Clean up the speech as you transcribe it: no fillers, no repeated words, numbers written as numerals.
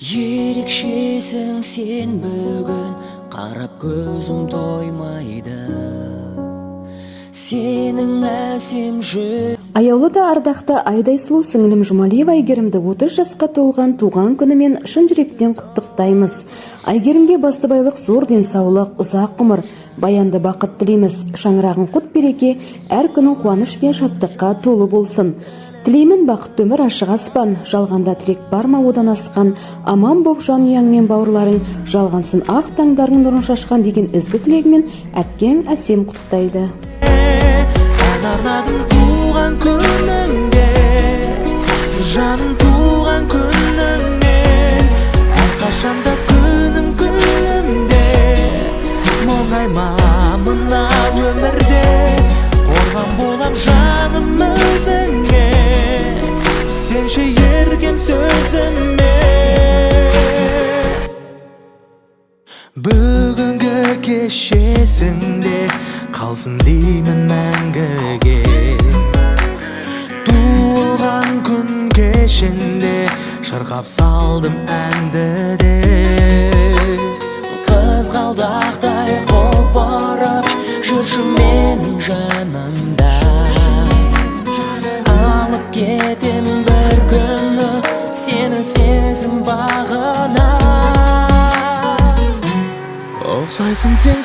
Ерекшесің сен бүгін, қарап көзім тоймайды. Сенің әсем жүз. Аяулы да ардақты айдай сұлу сіңілім Жұмалиева Айгерімді 30 жасқа толған туған күнімен шын жүректен құттықтаймыз. Айгерімге бастыбайлық, зор денсаулық, ұзақ ғұмыр, баянды бақыт тілейміз. Шаңырағың құт береке, әр күнің қуаныш пен шаттыққа толы болсын. Тілеймін бақытты өмір, ашық аспан, жалғанда тілек бар ма одан асқан, аман боп жанұяң мен бауырларың, жалғансын ақ таңдарың нұрын шашқан деген ізгі тілегімен әпкең Әсем құттықтайды. Ән арнадым туған күніңде, жаным туған күніңмен, әрқашанда күнім күнімде, мұңайма мына өмірде, қорған болам жаным өзіңе, сенше ергем сөзіме. Бүгінгі кешесіңде қалсын деймін мәңгіге, туылған күн кешінде шырқап салдым әнді де. Қызғалдақтай құлпырып жүрші менің жанымда, алып кетем бір күні сені сезім бағына. Ұқсайсың сен